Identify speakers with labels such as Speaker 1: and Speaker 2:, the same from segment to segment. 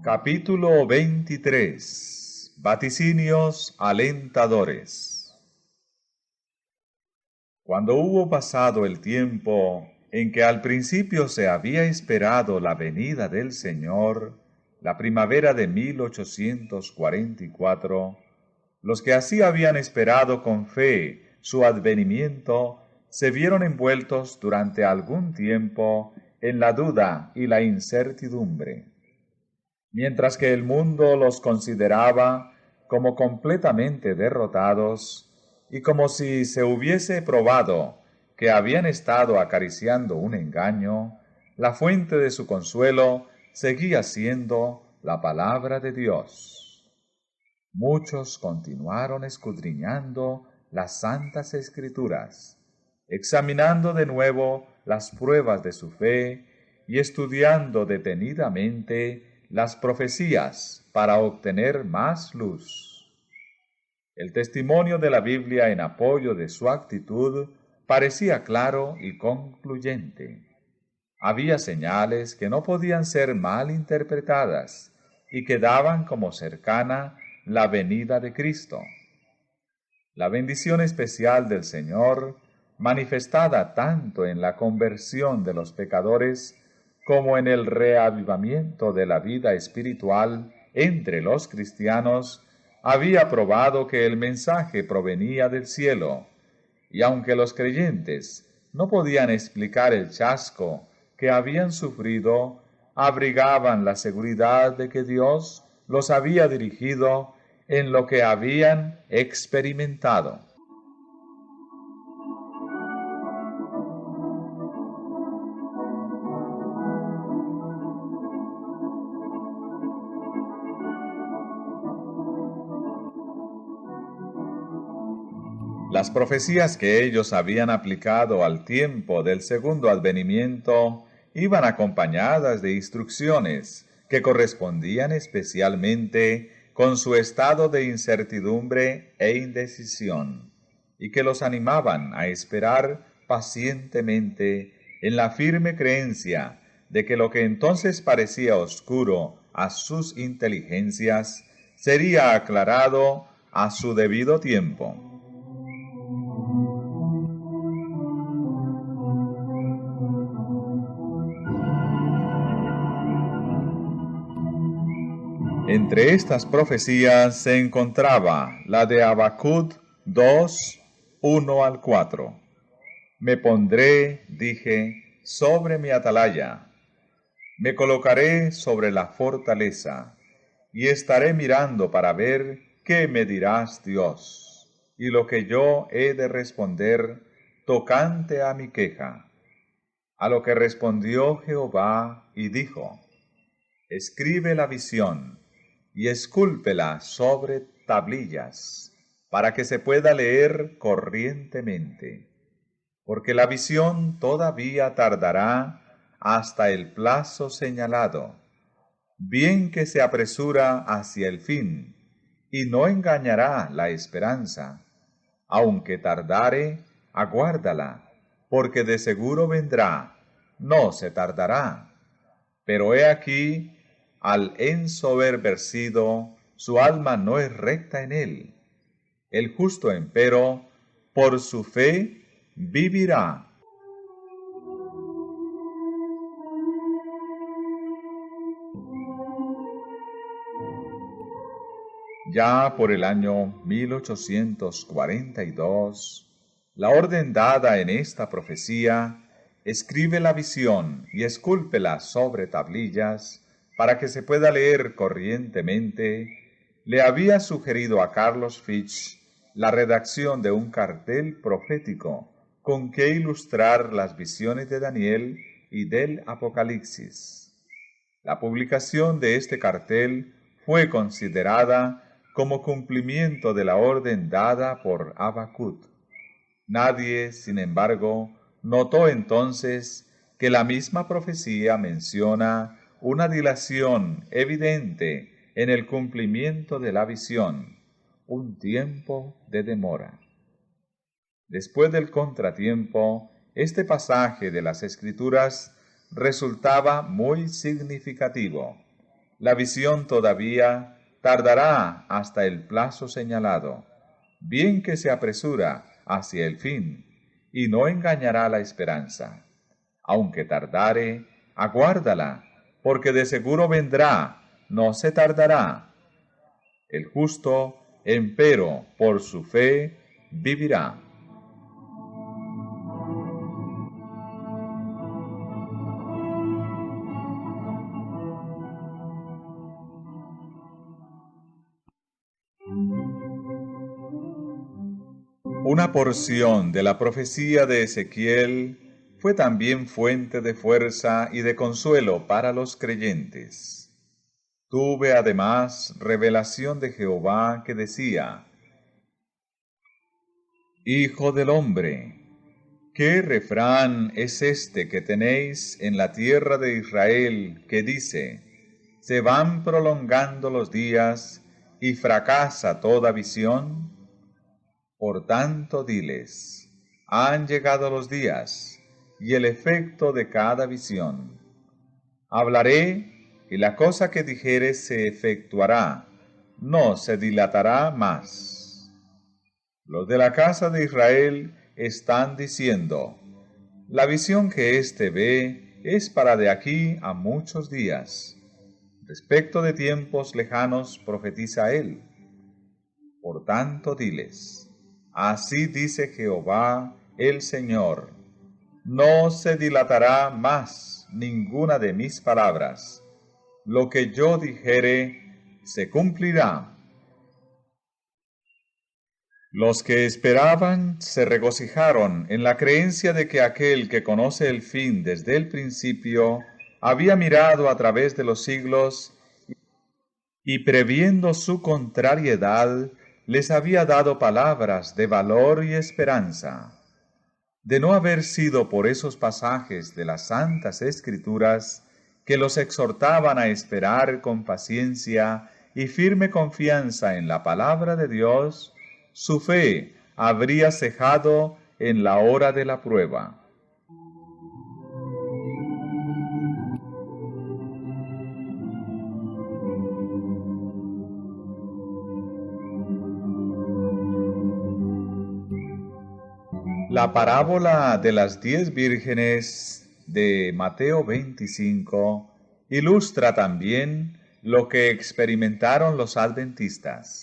Speaker 1: Capítulo 23. Vaticinios alentadores. Cuando hubo pasado el tiempo en que al principio se había esperado la venida del Señor, la primavera de 1844, los que así habían esperado con fe su advenimiento se vieron envueltos durante algún tiempo en la duda y la incertidumbre. Mientras que el mundo los consideraba como completamente derrotados y como si se hubiese probado que habían estado acariciando un engaño, la fuente de su consuelo seguía siendo la palabra de Dios. Muchos continuaron escudriñando las santas escrituras, examinando de nuevo las pruebas de su fe y estudiando detenidamente las profecías para obtener más luz. El testimonio de la Biblia en apoyo de su actitud parecía claro y concluyente. Había señales que no podían ser mal interpretadas y que daban como cercana la venida de Cristo. La bendición especial del Señor, manifestada tanto en la conversión de los pecadores como en el reavivamiento de la vida espiritual entre los cristianos, había probado que el mensaje provenía del cielo, y aunque los creyentes no podían explicar el chasco que habían sufrido, abrigaban la seguridad de que Dios los había dirigido en lo que habían experimentado. Las profecías que ellos habían aplicado al tiempo del segundo advenimiento iban acompañadas de instrucciones que correspondían especialmente con su estado de incertidumbre e indecisión, y que los animaban a esperar pacientemente en la firme creencia de que lo que entonces parecía oscuro a sus inteligencias sería aclarado a su debido tiempo. Entre estas profecías se encontraba la de Habacuc 2, 1 al 4. Me pondré, dije, sobre mi atalaya, me colocaré sobre la fortaleza, y estaré mirando para ver qué me dirás, Dios, y lo que yo he de responder tocante a mi queja. A lo que respondió Jehová y dijo, escribe la visión, y escúlpela sobre tablillas, para que se pueda leer corrientemente, porque la visión todavía tardará hasta el plazo señalado, bien que se apresura hacia el fin, y no engañará la esperanza. Aunque tardare, aguárdala, porque de seguro vendrá, no se tardará. Pero he aquí, al ensoberbecido, su alma no es recta en él. El justo empero, por su fe, vivirá. Ya por el año 1842, la orden dada en esta profecía, escribe la visión y escúlpela sobre tablillas para que se pueda leer corrientemente, le había sugerido a Carlos Fitch la redacción de un cartel profético con que ilustrar las visiones de Daniel y del Apocalipsis. La publicación de este cartel fue considerada como cumplimiento de la orden dada por Habacuc. Nadie, sin embargo, notó entonces que la misma profecía menciona una dilación evidente en el cumplimiento de la visión, un tiempo de demora. Después del contratiempo, este pasaje de las Escrituras resultaba muy significativo. La visión todavía tardará hasta el plazo señalado, bien que se apresura hacia el fin, y no engañará la esperanza. Aunque tardare, aguárdala, porque de seguro vendrá, no se tardará. El justo, empero, por su fe, vivirá. Una porción de la profecía de Ezequiel fue también fuente de fuerza y de consuelo para los creyentes. Tuve además revelación de Jehová que decía: Hijo del hombre, ¿qué refrán es este que tenéis en la tierra de Israel que dice: se van prolongando los días y fracasa toda visión? Por tanto, diles: han llegado los días y el efecto de cada visión. Hablaré, y la cosa que dijere se efectuará, no se dilatará más. Los de la casa de Israel están diciendo: la visión que éste ve es para de aquí a muchos días. Respecto de tiempos lejanos profetiza él. Por tanto, diles: así dice Jehová el Señor: no se dilatará más ninguna de mis palabras. Lo que yo dijere se cumplirá. Los que esperaban se regocijaron en la creencia de que aquel que conoce el fin desde el principio había mirado a través de los siglos y, previendo su contrariedad, les había dado palabras de valor y esperanza. De no haber sido por esos pasajes de las Santas Escrituras que los exhortaban a esperar con paciencia y firme confianza en la palabra de Dios, su fe habría cejado en la hora de la prueba. La parábola de las 10 vírgenes de Mateo 25 ilustra también lo que experimentaron los adventistas.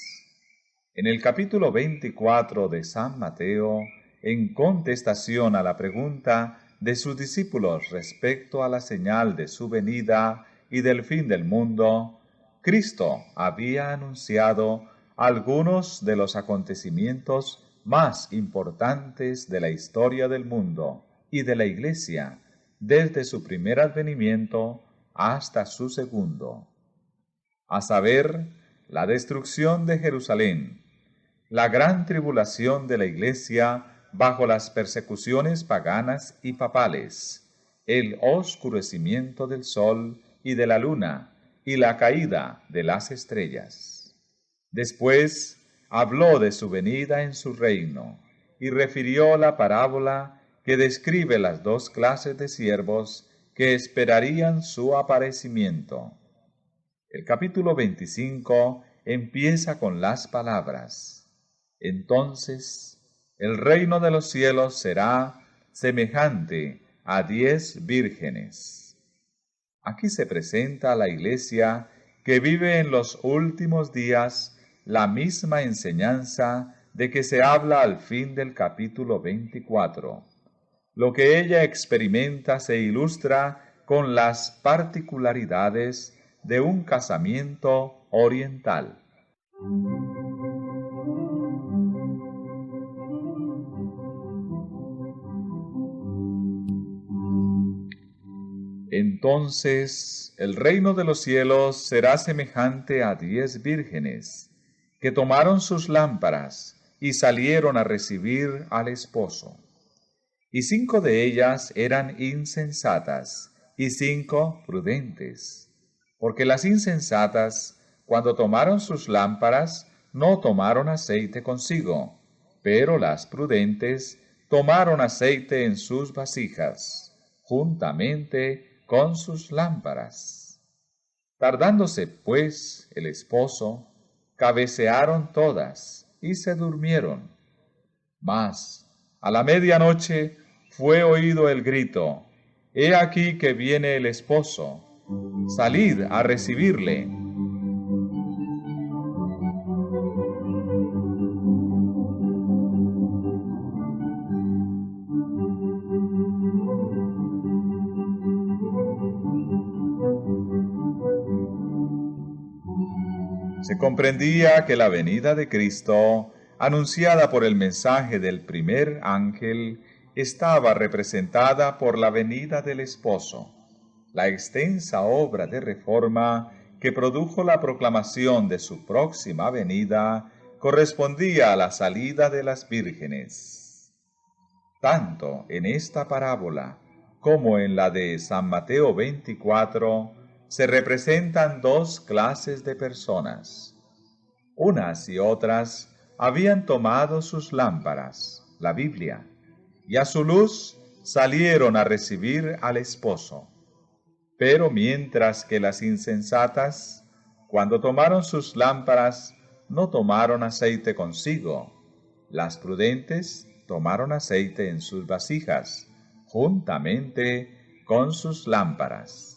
Speaker 1: En el capítulo 24 de San Mateo, en contestación a la pregunta de sus discípulos respecto a la señal de su venida y del fin del mundo, Cristo había anunciado algunos de los acontecimientos más importantes de la historia del mundo y de la Iglesia, desde su primer advenimiento hasta su segundo, a saber, la destrucción de Jerusalén, la gran tribulación de la Iglesia bajo las persecuciones paganas y papales, el oscurecimiento del sol y de la luna, y la caída de las estrellas. Después habló de su venida en su reino, y refirió la parábola que describe las dos clases de siervos que esperarían su aparecimiento. El capítulo 25 empieza con las palabras: entonces el reino de los cielos será semejante a 10 vírgenes. Aquí se presenta a la Iglesia que vive en los últimos días la misma enseñanza de que se habla al fin del capítulo 24. Lo que ella experimenta se ilustra con las particularidades de un casamiento oriental. Entonces el reino de los cielos será semejante a 10 vírgenes, que tomaron sus lámparas y salieron a recibir al esposo. Y 5 de ellas eran insensatas, y 5 prudentes. Porque las insensatas, cuando tomaron sus lámparas, no tomaron aceite consigo, pero las prudentes tomaron aceite en sus vasijas, juntamente con sus lámparas. Tardándose, pues, el esposo, cabecearon todas y se durmieron. Mas, a la medianoche, fue oído el grito: «He aquí que viene el esposo, salid a recibirle». Se comprendía que la venida de Cristo, anunciada por el mensaje del primer ángel, estaba representada por la venida del esposo. La extensa obra de reforma que produjo la proclamación de su próxima venida correspondía a la salida de las vírgenes. Tanto en esta parábola como en la de San Mateo 24, se representan dos clases de personas. Unas y otras habían tomado sus lámparas, la Biblia, y a su luz salieron a recibir al esposo. Pero mientras que las insensatas, cuando tomaron sus lámparas, no tomaron aceite consigo, las prudentes tomaron aceite en sus vasijas, juntamente con sus lámparas.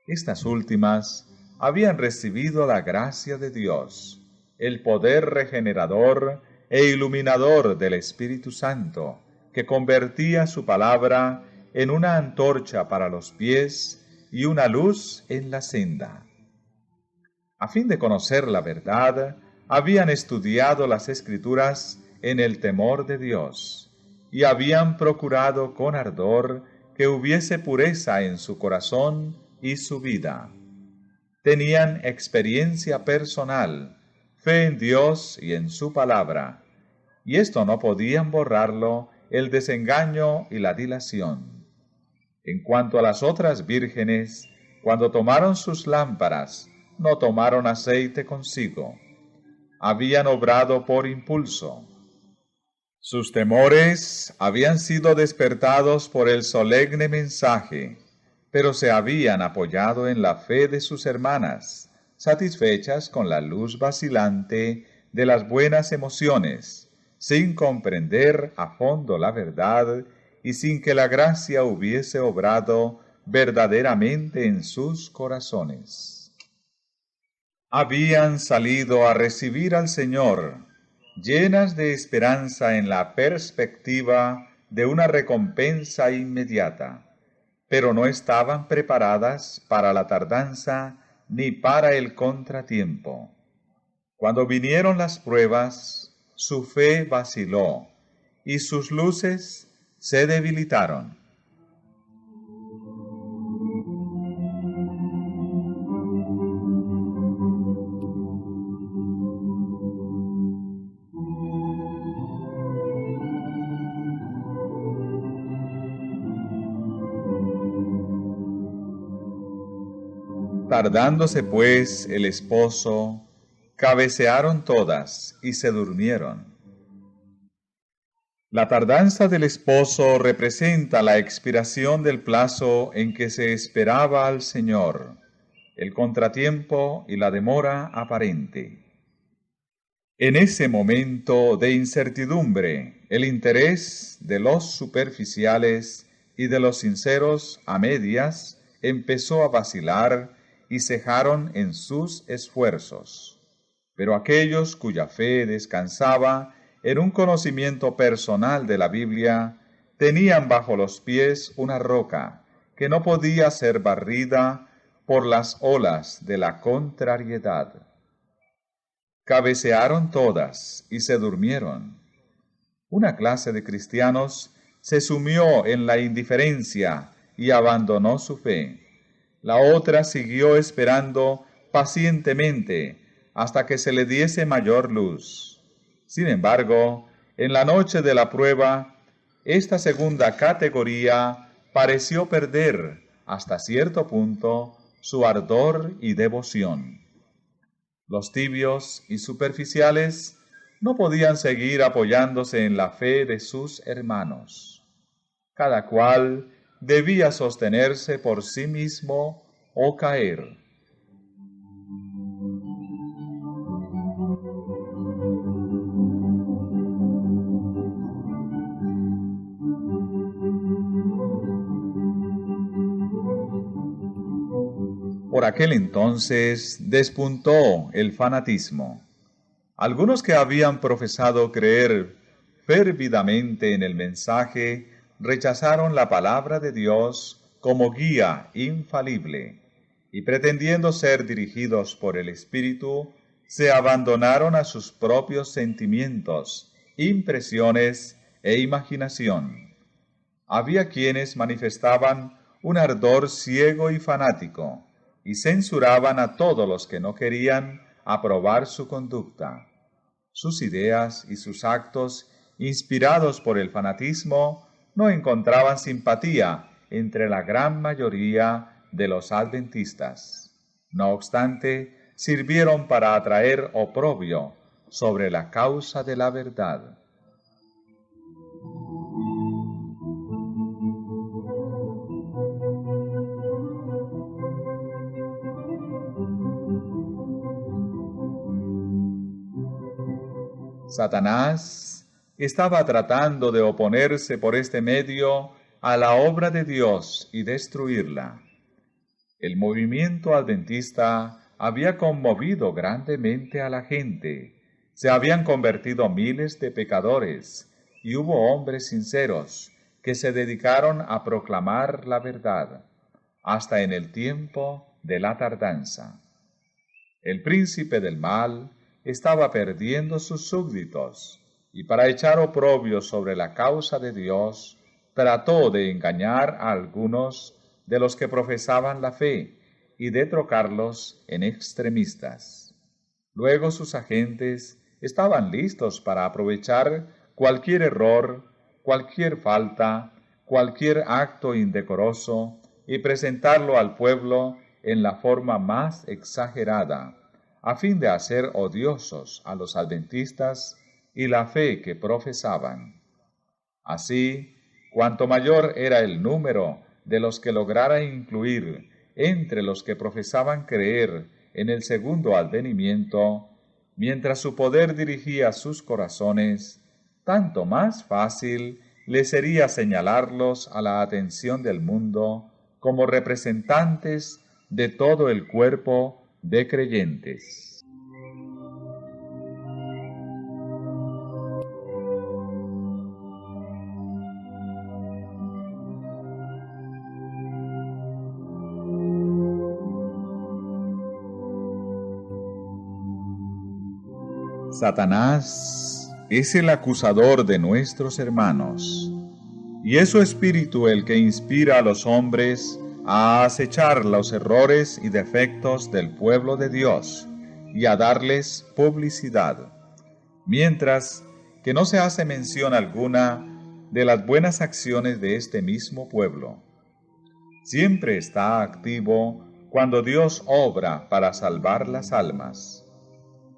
Speaker 1: Estas últimas habían recibido la gracia de Dios, el poder regenerador e iluminador del Espíritu Santo, que convertía su palabra en una antorcha para los pies y una luz en la senda. A fin de conocer la verdad, habían estudiado las Escrituras en el temor de Dios, y habían procurado con ardor que hubiese pureza en su corazón y su vida. Tenían experiencia personal, fe en Dios y en su palabra, y esto no podían borrarlo el desengaño y la dilación. En cuanto a las otras vírgenes, cuando tomaron sus lámparas, no tomaron aceite consigo. Habían obrado por impulso. Sus temores habían sido despertados por el solemne mensaje, pero se habían apoyado en la fe de sus hermanas, satisfechas con la luz vacilante de las buenas emociones, sin comprender a fondo la verdad y sin que la gracia hubiese obrado verdaderamente en sus corazones. Habían salido a recibir al Señor, llenas de esperanza en la perspectiva de una recompensa inmediata, pero no estaban preparadas para la tardanza ni para el contratiempo. Cuando vinieron las pruebas, su fe vaciló y sus luces se debilitaron. Tardándose pues el esposo, cabecearon todas y se durmieron. La tardanza del esposo representa la expiración del plazo en que se esperaba al Señor, el contratiempo y la demora aparente. En ese momento de incertidumbre, el interés de los superficiales y de los sinceros a medias empezó a vacilar y cejaron en sus esfuerzos. Pero aquellos cuya fe descansaba en un conocimiento personal de la Biblia, tenían bajo los pies una roca que no podía ser barrida por las olas de la contrariedad. Cabecearon todas y se durmieron. Una clase de cristianos se sumió en la indiferencia y abandonó su fe. La otra siguió esperando pacientemente hasta que se le diese mayor luz. Sin embargo, en la noche de la prueba, esta segunda categoría pareció perder, hasta cierto punto, su ardor y devoción. Los tibios y superficiales no podían seguir apoyándose en la fe de sus hermanos. Cada cual debía sostenerse por sí mismo o caer. aquel entonces despuntó el fanatismo. Algunos que habían profesado creer fervidamente en el mensaje rechazaron la palabra de Dios como guía infalible y pretendiendo ser dirigidos por el Espíritu, se abandonaron a sus propios sentimientos, impresiones e imaginación. Había quienes manifestaban un ardor ciego y fanático y censuraban a todos los que no querían aprobar su conducta. Sus ideas y sus actos, inspirados por el fanatismo, no encontraban simpatía entre la gran mayoría de los adventistas. No obstante, sirvieron para atraer oprobio sobre la causa de la verdad. Satanás estaba tratando de oponerse por este medio a la obra de Dios y destruirla. El movimiento adventista había conmovido grandemente a la gente. Se habían convertido miles de pecadores y hubo hombres sinceros que se dedicaron a proclamar la verdad, hasta en el tiempo de la tardanza. El príncipe del mal estaba perdiendo sus súbditos, y para echar oprobio sobre la causa de Dios, trató de engañar a algunos de los que profesaban la fe y de trocarlos en extremistas. Luego sus agentes estaban listos para aprovechar cualquier error, cualquier falta, cualquier acto indecoroso y presentarlo al pueblo en la forma más exagerada, a fin de hacer odiosos a los adventistas y la fe que profesaban. Así, cuanto mayor era el número de los que lograra incluir entre los que profesaban creer en el segundo advenimiento, mientras su poder dirigía sus corazones, tanto más fácil le sería señalarlos a la atención del mundo como representantes de todo el cuerpo de creyentes. Satanás es el acusador de nuestros hermanos, y es su espíritu el que inspira a los hombres a acechar los errores y defectos del pueblo de Dios y a darles publicidad, mientras que no se hace mención alguna de las buenas acciones de este mismo pueblo. Siempre está activo cuando Dios obra para salvar las almas.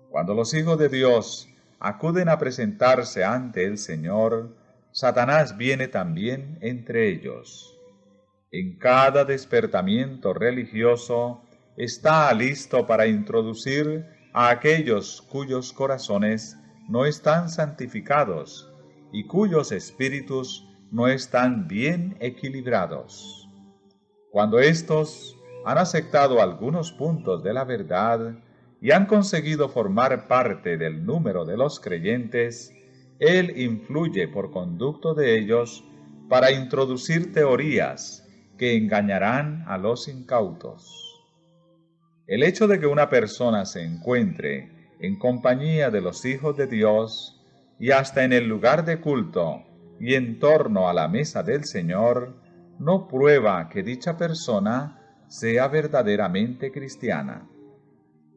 Speaker 1: Cuando los hijos de Dios acuden a presentarse ante el Señor, Satanás viene también entre ellos. En cada despertamiento religioso está listo para introducir a aquellos cuyos corazones no están santificados y cuyos espíritus no están bien equilibrados. Cuando éstos han aceptado algunos puntos de la verdad y han conseguido formar parte del número de los creyentes, Él influye por conducto de ellos para introducir teorías que engañarán a los incautos. El hecho de que una persona se encuentre en compañía de los hijos de Dios y hasta en el lugar de culto y en torno a la mesa del Señor no prueba que dicha persona sea verdaderamente cristiana.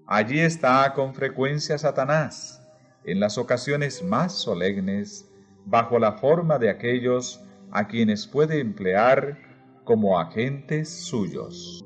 Speaker 1: Allí está con frecuencia Satanás, en las ocasiones más solemnes, bajo la forma de aquellos a quienes puede emplear como agentes suyos.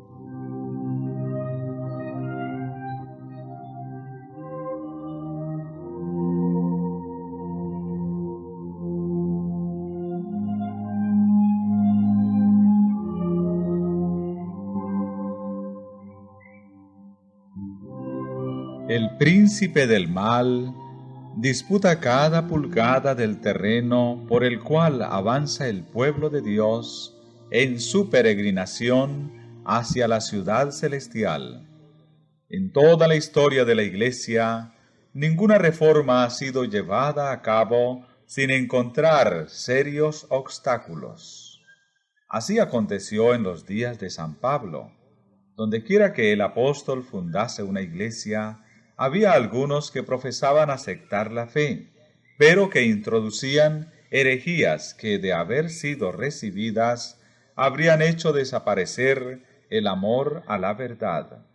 Speaker 1: El príncipe del mal disputa cada pulgada del terreno por el cual avanza el pueblo de Dios en su peregrinación hacia la ciudad celestial. En toda la historia de la Iglesia, ninguna reforma ha sido llevada a cabo sin encontrar serios obstáculos. Así aconteció en los días de San Pablo. Dondequiera que el apóstol fundase una iglesia, había algunos que profesaban aceptar la fe, pero que introducían herejías que, de haber sido recibidas, habrían hecho desaparecer el amor a la verdad.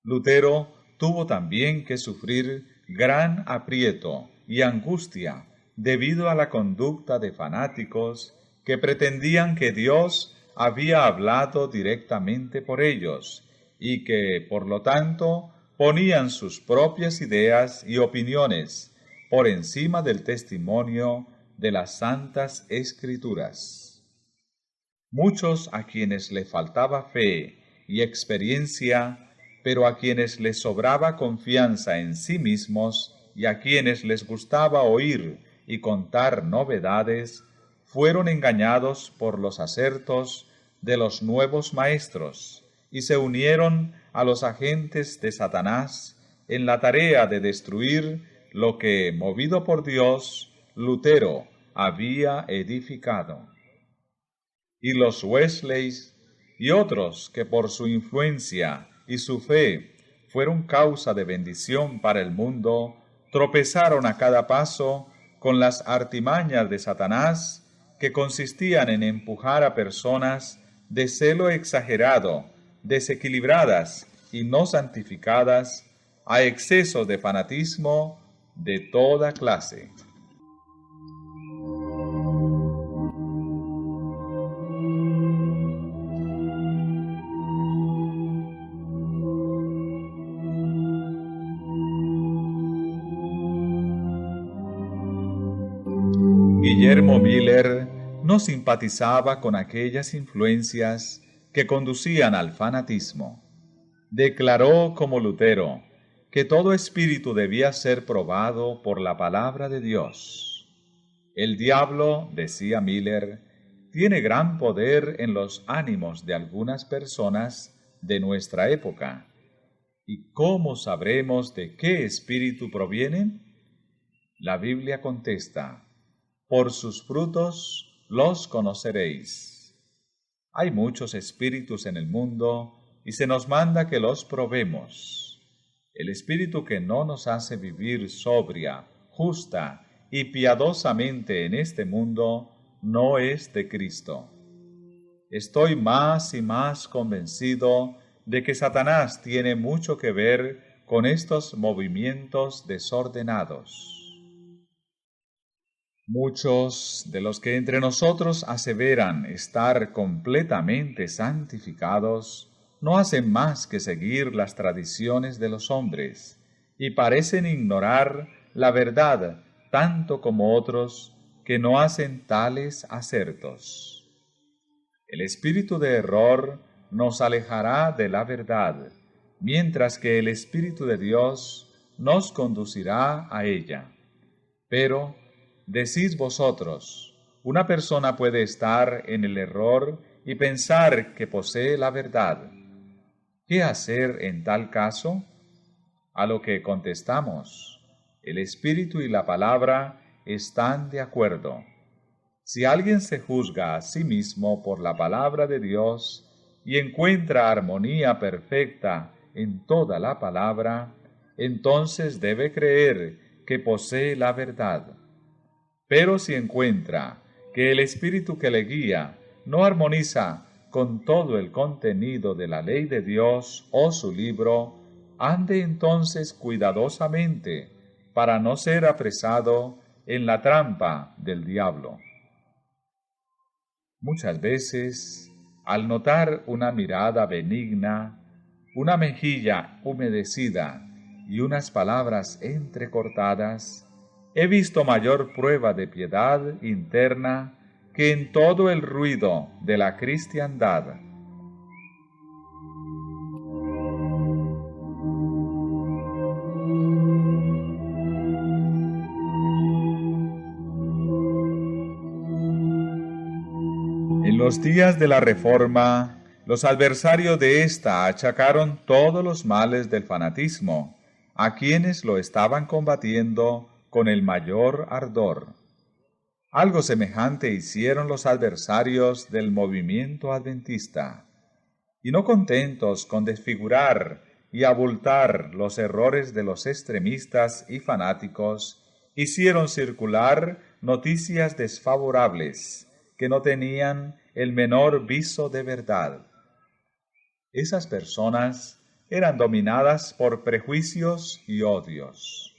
Speaker 1: Lutero tuvo también que sufrir gran aprieto y angustia debido a la conducta de fanáticos que pretendían que Dios había hablado directamente por ellos y que, por lo tanto, ponían sus propias ideas y opiniones por encima del testimonio de las Santas Escrituras. Muchos a quienes le faltaba fe y experiencia, pero a quienes les sobraba confianza en sí mismos y a quienes les gustaba oír y contar novedades, fueron engañados por los acertos de los nuevos maestros y se unieron a los agentes de Satanás en la tarea de destruir lo que, movido por Dios, Lutero había edificado. Y los Wesleys y otros que por su influencia y su fe fueron causa de bendición para el mundo, tropezaron a cada paso con las artimañas de Satanás, que consistían en empujar a personas de celo exagerado, desequilibradas y no santificadas, a excesos de fanatismo de toda clase. Guillermo Miller no simpatizaba con aquellas influencias que conducían al fanatismo. Declaró como Lutero que todo espíritu debía ser probado por la palabra de Dios. El diablo, decía Miller, tiene gran poder en los ánimos de algunas personas de nuestra época. ¿Y cómo sabremos de qué espíritu provienen? La Biblia contesta: por sus frutos los conoceréis. Hay muchos espíritus en el mundo y se nos manda que los probemos. El espíritu que no nos hace vivir sobria, justa y piadosamente en este mundo no es de Cristo. Estoy más y más convencido de que Satanás tiene mucho que ver con estos movimientos desordenados. Muchos de los que entre nosotros aseveran estar completamente santificados no hacen más que seguir las tradiciones de los hombres y parecen ignorar la verdad tanto como otros que no hacen tales acertos. El espíritu de error nos alejará de la verdad, mientras que el Espíritu de Dios nos conducirá a ella. Pero decís vosotros, una persona puede estar en el error y pensar que posee la verdad. ¿Qué hacer en tal caso? A lo que contestamos, el Espíritu y la palabra están de acuerdo. Si alguien se juzga a sí mismo por la palabra de Dios y encuentra armonía perfecta en toda la palabra, entonces debe creer que posee la verdad. Pero si encuentra que el espíritu que le guía no armoniza con todo el contenido de la ley de Dios o su libro, ande entonces cuidadosamente para no ser apresado en la trampa del diablo. Muchas veces, al notar una mirada benigna, una mejilla humedecida y unas palabras entrecortadas, he visto mayor prueba de piedad interna que en todo el ruido de la cristiandad. En los días de la Reforma, Los adversarios de ésta achacaron todos los males del fanatismo a quienes lo estaban combatiendo con el mayor ardor. Algo semejante hicieron los adversarios del movimiento adventista, y no contentos con desfigurar y abultar los errores de los extremistas y fanáticos, hicieron circular noticias desfavorables que no tenían el menor viso de verdad. Esas personas eran dominadas por prejuicios y odios.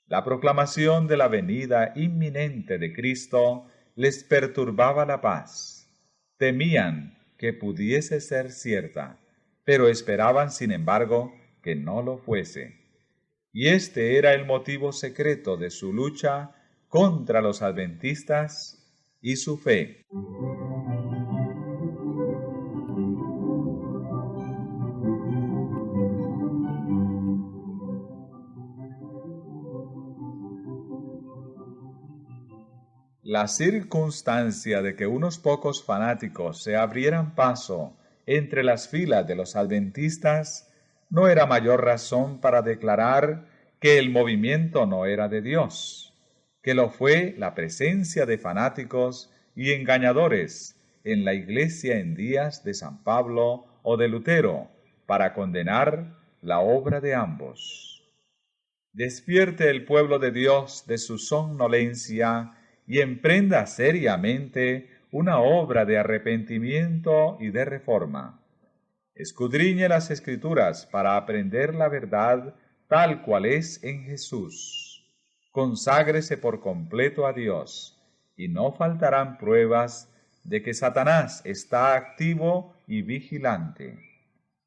Speaker 1: La proclamación de la venida inminente de Cristo les perturbaba la paz. Temían que pudiese ser cierta, pero esperaban, sin embargo, que no lo fuese. Y este era el motivo secreto de su lucha contra los adventistas y su fe. La circunstancia de que unos pocos fanáticos se abrieran paso entre las filas de los adventistas no era mayor razón para declarar que el movimiento no era de Dios, que lo fue la presencia de fanáticos y engañadores en la iglesia en días de San Pablo o de Lutero para condenar la obra de ambos. Despierte el pueblo de Dios de su somnolencia y emprenda seriamente una obra de arrepentimiento y de reforma. Escudriñe las Escrituras para aprender la verdad tal cual es en Jesús. Conságrese por completo a Dios, y no faltarán pruebas de que Satanás está activo y vigilante.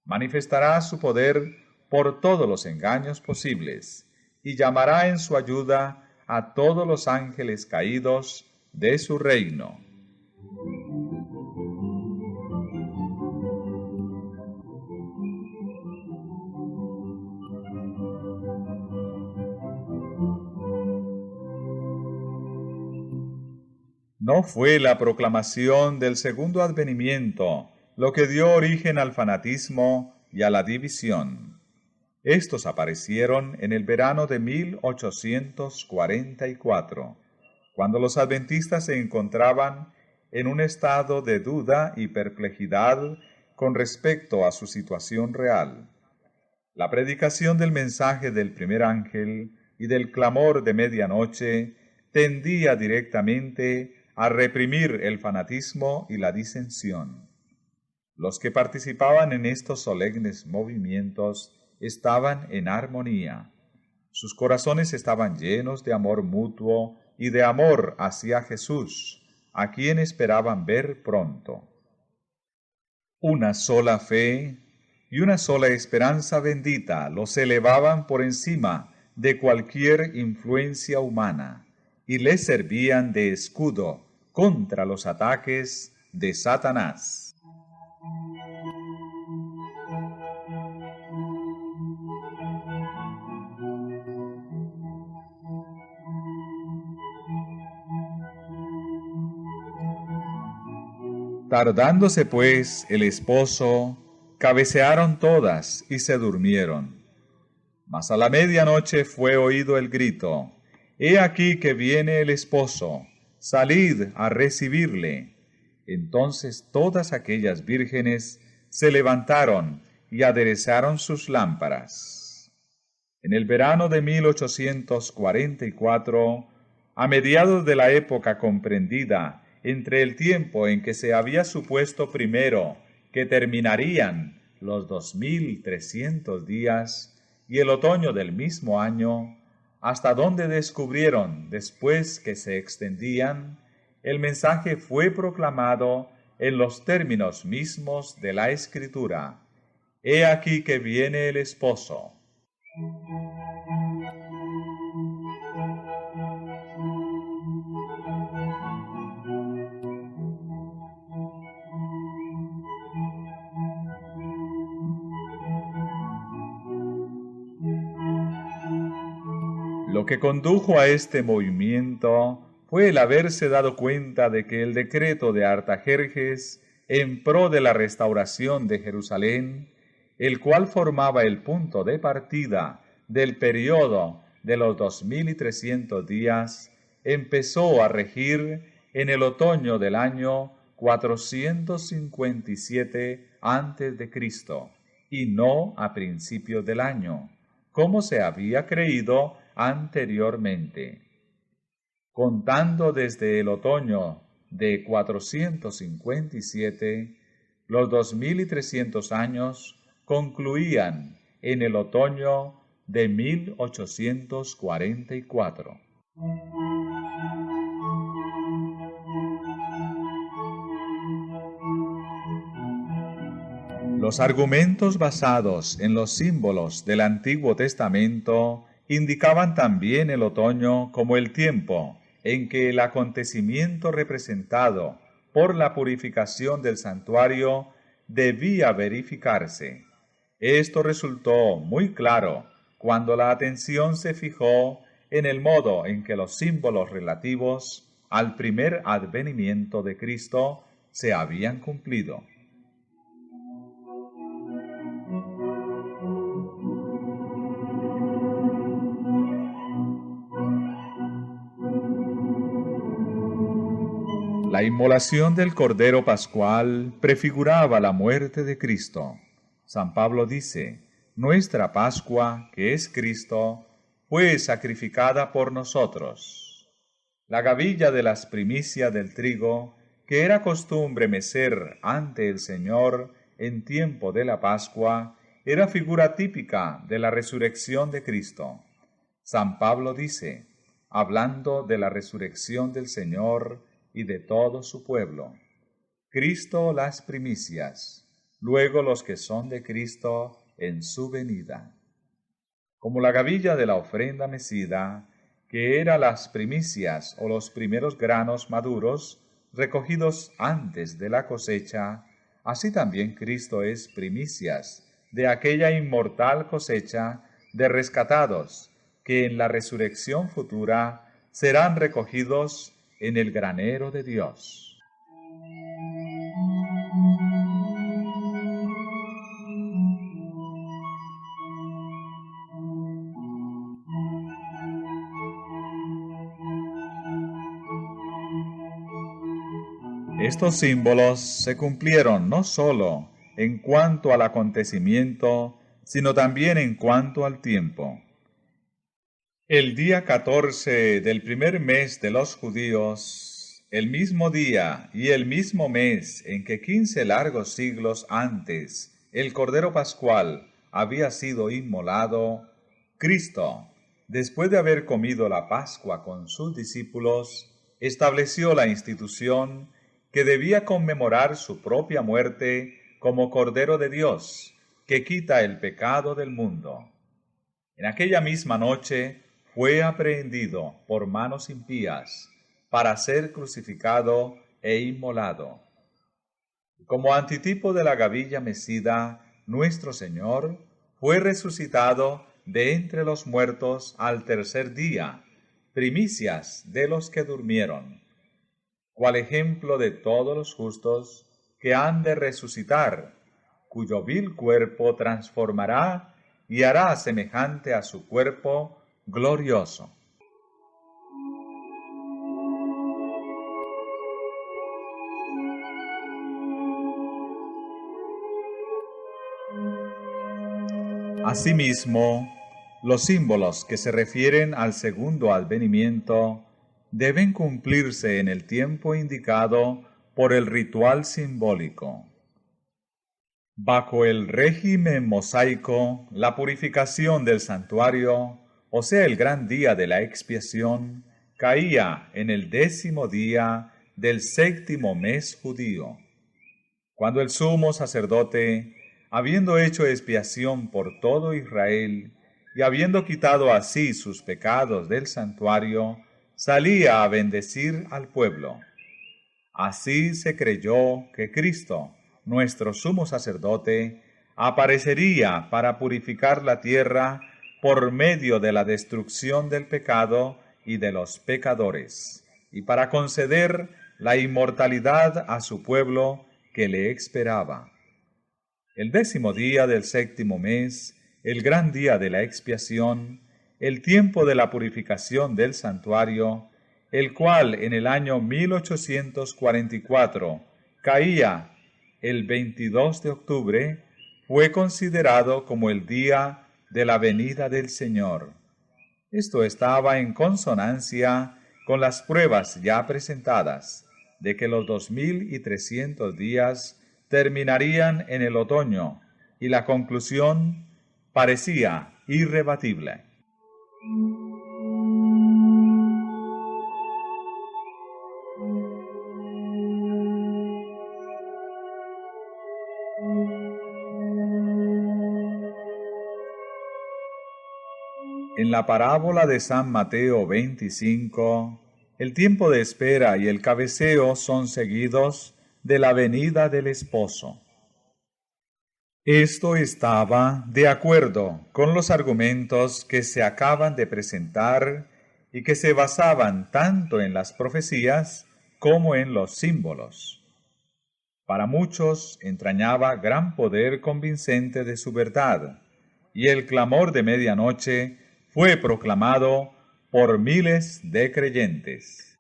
Speaker 1: Manifestará su poder por todos los engaños posibles, y llamará en su ayuda a todos los ángeles caídos de su reino. No fue la proclamación del segundo advenimiento lo que dio origen al fanatismo y a la división. Estos aparecieron en el verano de 1844, cuando los adventistas se encontraban en un estado de duda y perplejidad con respecto a su situación real. La predicación del mensaje del primer ángel y del clamor de medianoche tendía directamente a reprimir el fanatismo y la disensión. Los que participaban en estos solemnes movimientos estaban en armonía. Sus corazones estaban llenos de amor mutuo y de amor hacia Jesús, a quien esperaban ver pronto. Una sola fe y una sola esperanza bendita los elevaban por encima de cualquier influencia humana y les servían de escudo contra los ataques de Satanás. Tardándose pues el esposo, cabecearon todas y se durmieron. Mas a la medianoche fue oído el grito: «He aquí que viene el esposo, salid a recibirle». Entonces todas aquellas vírgenes se levantaron y aderezaron sus lámparas. En el verano de 1844, a mediados de la época comprendida entre el tiempo en que se había supuesto primero que terminarían los 2300 días y el otoño del mismo año, hasta donde descubrieron después que se extendían, el mensaje fue proclamado en los términos mismos de la Escritura: «He aquí que viene el esposo». Lo que condujo a este movimiento fue el haberse dado cuenta de que el decreto de Artajerjes en pro de la restauración de Jerusalén, el cual formaba el punto de partida del periodo de los 2300 días, empezó a regir en el otoño del año 457 a.C., y no a principios del año, como se había creído anteriormente. Contando desde el otoño de 457, los 2300 años concluían en el otoño de 1844. Los argumentos basados en los símbolos del Antiguo Testamento indicaban también el otoño como el tiempo en que el acontecimiento representado por la purificación del santuario debía verificarse. Esto resultó muy claro cuando la atención se fijó en el modo en que los símbolos relativos al primer advenimiento de Cristo se habían cumplido. La inmolación del Cordero Pascual prefiguraba la muerte de Cristo. San Pablo dice: nuestra Pascua, que es Cristo, fue sacrificada por nosotros. La gavilla de las primicias del trigo, que era costumbre mecer ante el Señor en tiempo de la Pascua, era figura típica de la resurrección de Cristo. San Pablo dice, hablando de la resurrección del Señor y de todo su pueblo: Cristo las primicias, luego los que son de Cristo en su venida. Como la gavilla de la ofrenda mecida, que era las primicias o los primeros granos maduros recogidos antes de la cosecha, así también Cristo es primicias de aquella inmortal cosecha de rescatados que en la resurrección futura serán recogidos en el granero de Dios. Estos símbolos se cumplieron no sólo en cuanto al acontecimiento, sino también en cuanto al tiempo. El día 14 del primer mes de los judíos, el mismo día y el mismo mes en que 15 largos siglos antes el Cordero Pascual había sido inmolado, Cristo, después de haber comido la Pascua con sus discípulos, estableció la institución que debía conmemorar su propia muerte como Cordero de Dios, que quita el pecado del mundo. En aquella misma noche fue aprehendido por manos impías para ser crucificado e inmolado. Como antitipo de la gavilla mecida, nuestro Señor fue resucitado de entre los muertos al tercer día, primicias de los que durmieron, cual ejemplo de todos los justos que han de resucitar, cuyo vil cuerpo transformará y hará semejante a su cuerpo glorioso. Asimismo, los símbolos que se refieren al segundo advenimiento deben cumplirse en el tiempo indicado por el ritual simbólico. Bajo el régimen mosaico, la purificación del santuario, o sea, el gran día de la expiación, caía en el 10º día del 7º mes judío, cuando el sumo sacerdote, habiendo hecho expiación por todo Israel y habiendo quitado así sus pecados del santuario, salía a bendecir al pueblo. Así se creyó que Cristo, nuestro sumo sacerdote, aparecería para purificar la tierra por medio de la destrucción del pecado y de los pecadores, y para conceder la inmortalidad a su pueblo que le esperaba. El 10º día del 7º mes, el gran día de la expiación, el tiempo de la purificación del santuario, el cual en el año 1844 caía el 22 de octubre, fue considerado como el día de la venida del Señor. Esto estaba en consonancia con las pruebas ya presentadas de que los 2300 días terminarían en el otoño, y la conclusión parecía irrebatible. En la parábola de San Mateo 25, el tiempo de espera y el cabeceo son seguidos de la venida del esposo. Esto estaba de acuerdo con los argumentos que se acaban de presentar y que se basaban tanto en las profecías como en los símbolos. Para muchos entrañaba gran poder convincente de su verdad, y el clamor de medianoche fue proclamado por miles de creyentes.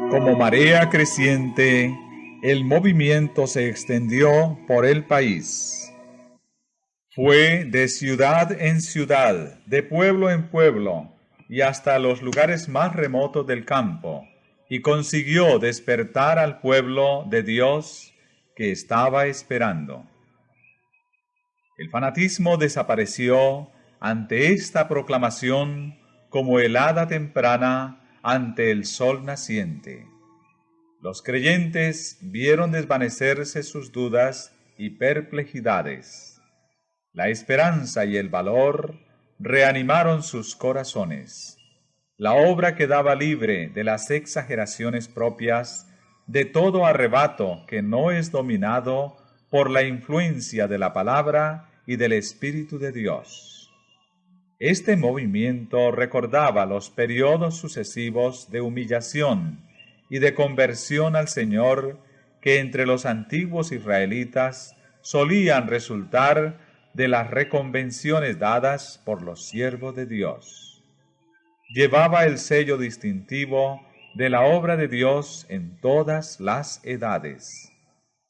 Speaker 1: Como marea creciente, el movimiento se extendió por el país. Fue de ciudad en ciudad, de pueblo en pueblo, y hasta los lugares más remotos del campo, y consiguió despertar al pueblo de Dios que estaba esperando. El fanatismo desapareció ante esta proclamación como helada temprana ante el sol naciente. Los creyentes vieron desvanecerse sus dudas y perplejidades. La esperanza y el valor reanimaron sus corazones. La obra quedaba libre de las exageraciones propias de todo arrebato que no es dominado por la influencia de la palabra y del Espíritu de Dios. Este movimiento recordaba los periodos sucesivos de humillación y de conversión al Señor que entre los antiguos israelitas solían resultar de las reconvenciones dadas por los siervos de Dios. Llevaba el sello distintivo de la obra de Dios en todas las edades.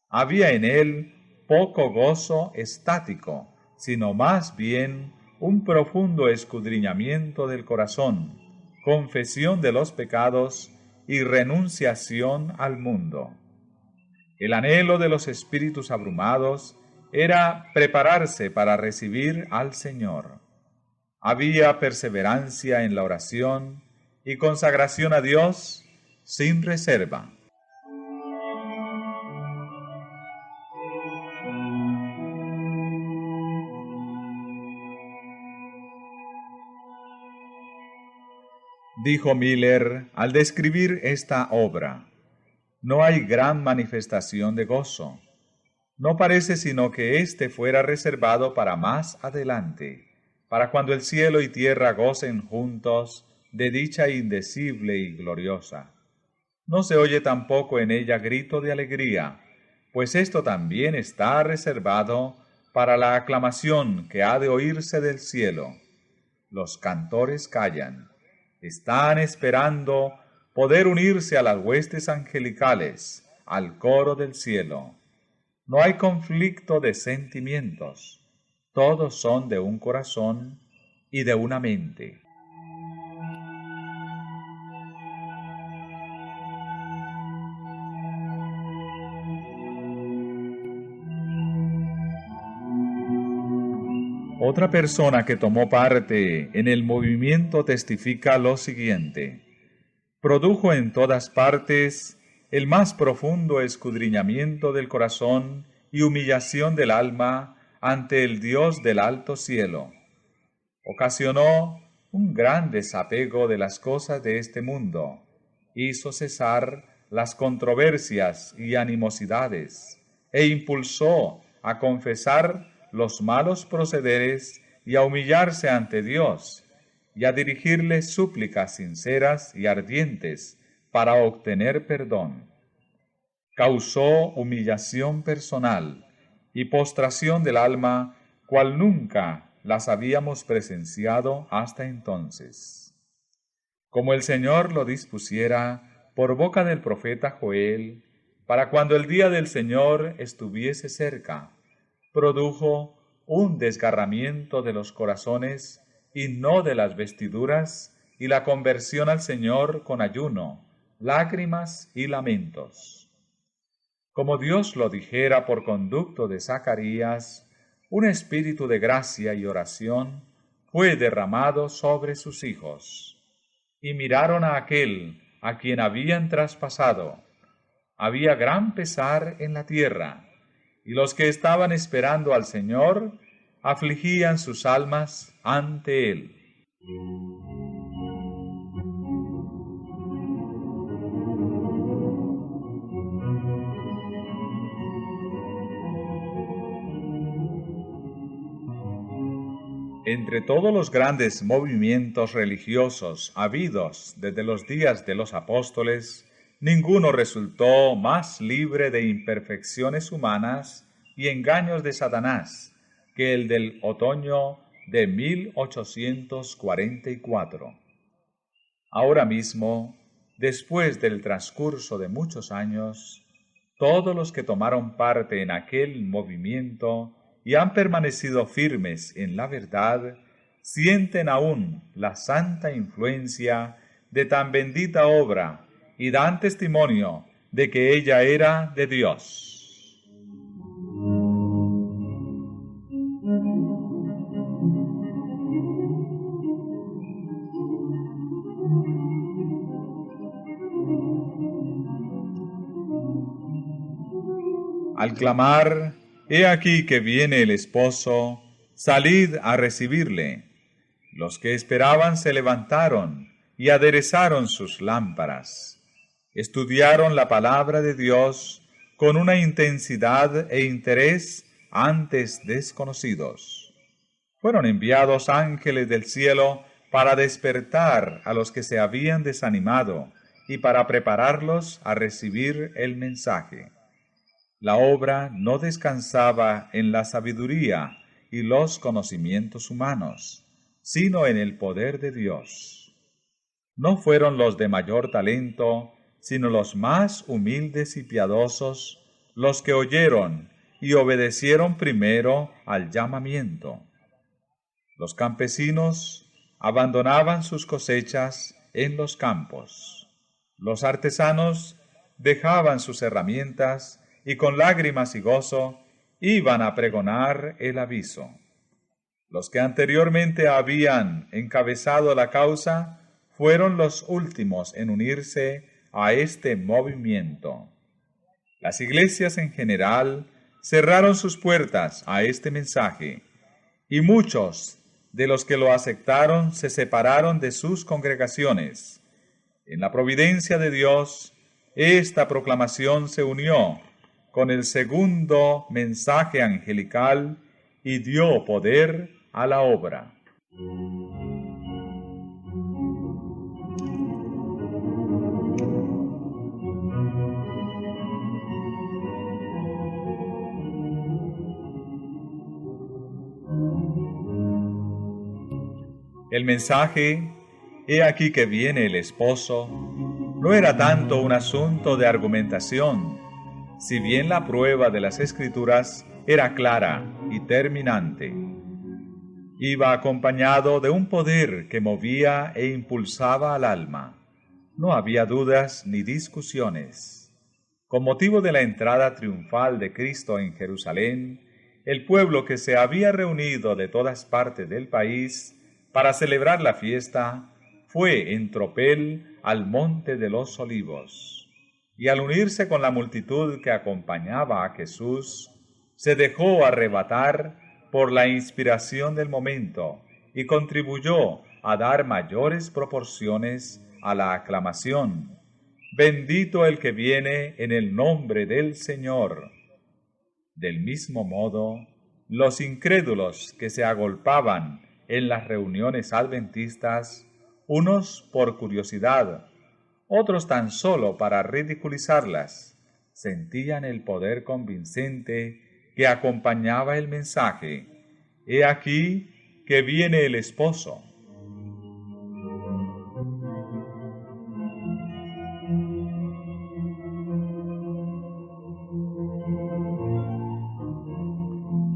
Speaker 1: Había en él poco gozo estático, sino más bien un profundo escudriñamiento del corazón, confesión de los pecados y renunciación al mundo. El anhelo de los espíritus abrumados era prepararse para recibir al Señor. Había perseverancia en la oración y consagración a Dios sin reserva. Dijo Miller al describir esta obra: no hay gran manifestación de gozo. No parece sino que éste fuera reservado para más adelante, para cuando el cielo y tierra gocen juntos de dicha indecible y gloriosa. No se oye tampoco en ella grito de alegría, pues esto también está reservado para la aclamación que ha de oírse del cielo. Los cantores callan. Están esperando poder unirse a las huestes angelicales, al coro del cielo. No hay conflicto de sentimientos, todos son de un corazón y de una mente. Otra persona que tomó parte en el movimiento testifica lo siguiente: produjo en todas partes el más profundo escudriñamiento del corazón y humillación del alma ante el Dios del alto cielo. Ocasionó un gran desapego de las cosas de este mundo hizo cesar las controversias y animosidades, e impulsó a confesar los malos procederes y a humillarse ante Dios, y a dirigirle súplicas sinceras y ardientes para obtener perdón. Causó humillación personal y postración del alma, cual nunca las habíamos presenciado hasta entonces. Como el Señor lo dispusiera por boca del profeta Joel, para cuando el día del Señor estuviese cerca, produjo un desgarramiento de los corazones y no de las vestiduras, y la conversión al Señor con ayuno, lágrimas y lamentos. Como Dios lo dijera por conducto de Zacarías, un espíritu de gracia y oración fue derramado sobre sus hijos, y miraron a aquel a quien habían traspasado. Había gran pesar en la tierra, y los que estaban esperando al Señor afligían sus almas ante Él. Entre todos los grandes movimientos religiosos habidos desde los días de los apóstoles, ninguno resultó más libre de imperfecciones humanas y engaños de Satanás que el del otoño de 1844. Ahora mismo, después del transcurso de muchos años, todos los que tomaron parte en aquel movimiento y han permanecido firmes en la verdad, sienten aún la santa influencia de tan bendita obra y dan testimonio de que ella era de Dios. Al clamar, «He aquí que viene el esposo, salid a recibirle», los que esperaban se levantaron y aderezaron sus lámparas. Estudiaron la palabra de Dios con una intensidad e interés antes desconocidos. Fueron enviados ángeles del cielo para despertar a los que se habían desanimado y para prepararlos a recibir el mensaje. La obra no descansaba en la sabiduría y los conocimientos humanos, sino en el poder de Dios. No fueron los de mayor talento, sino los más humildes y piadosos, los que oyeron y obedecieron primero al llamamiento. Los campesinos abandonaban sus cosechas en los campos. Los artesanos dejaban sus herramientas y con lágrimas y gozo iban a pregonar el aviso. Los que anteriormente habían encabezado la causa fueron los últimos en unirse a este movimiento. Las iglesias en general cerraron sus puertas a este mensaje, y muchos de los que lo aceptaron se separaron de sus congregaciones. En la providencia de Dios, esta proclamación se unió con el segundo mensaje angelical y dio poder a la obra. El mensaje, «He aquí que viene el esposo», no era tanto un asunto de argumentación, si bien la prueba de las Escrituras era clara y terminante. Iba acompañado de un poder que movía e impulsaba al alma. No había dudas ni discusiones. Con motivo de la entrada triunfal de Cristo en Jerusalén, el pueblo que se había reunido de todas partes del país para celebrar la fiesta fue en tropel al Monte de los Olivos. Y al unirse con la multitud que acompañaba a Jesús, se dejó arrebatar por la inspiración del momento y contribuyó a dar mayores proporciones a la aclamación, bendito el que viene en el nombre del Señor. Del mismo modo, los incrédulos que se agolpaban en las reuniones adventistas, unos por curiosidad, otros tan solo para ridiculizarlas, sentían el poder convincente que acompañaba el mensaje: «He aquí que viene el esposo».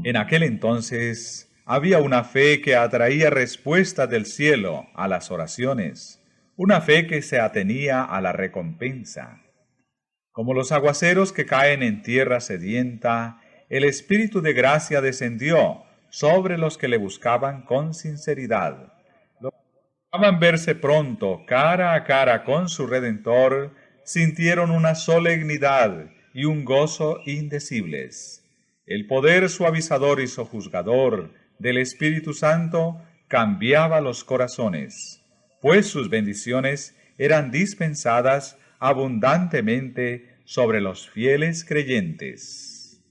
Speaker 1: En aquel entonces había una fe que atraía respuesta del cielo a las oraciones, una fe que se atenía a la recompensa. Como los aguaceros que caen en tierra sedienta, el Espíritu de gracia descendió sobre los que le buscaban con sinceridad. Los que buscaban verse pronto cara a cara con su Redentor sintieron una solemnidad y un gozo indecibles. El poder suavizador y sojuzgador del Espíritu Santo cambiaba los corazones, pues sus bendiciones eran dispensadas abundantemente sobre los fieles creyentes.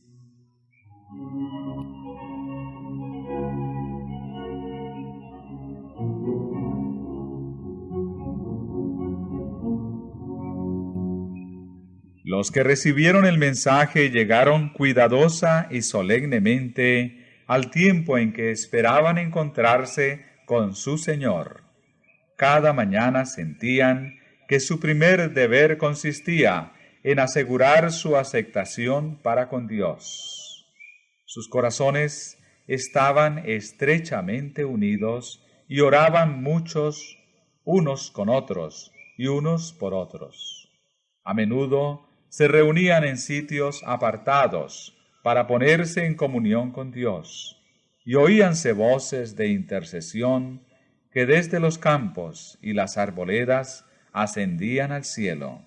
Speaker 1: Los que recibieron el mensaje llegaron cuidadosa y solemnemente al tiempo en que esperaban encontrarse con su Señor. Cada mañana sentían que su primer deber consistía en asegurar su aceptación para con Dios. Sus corazones estaban estrechamente unidos y oraban muchos unos con otros y unos por otros. A menudo se reunían en sitios apartados para ponerse en comunión con Dios, y oíanse voces de intercesión que desde los campos y las arboledas ascendían al cielo.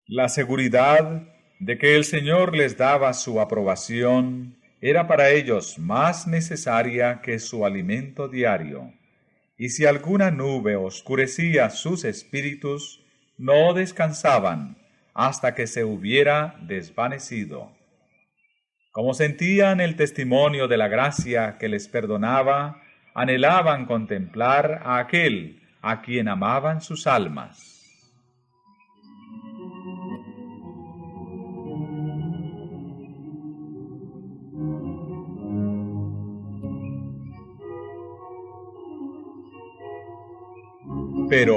Speaker 1: La seguridad de que el Señor les daba su aprobación era para ellos más necesaria que su alimento diario, y si alguna nube oscurecía sus espíritus, no descansaban hasta que se hubiera desvanecido. Como sentían el testimonio de la gracia que les perdonaba, anhelaban contemplar a aquel a quien amaban sus almas. Pero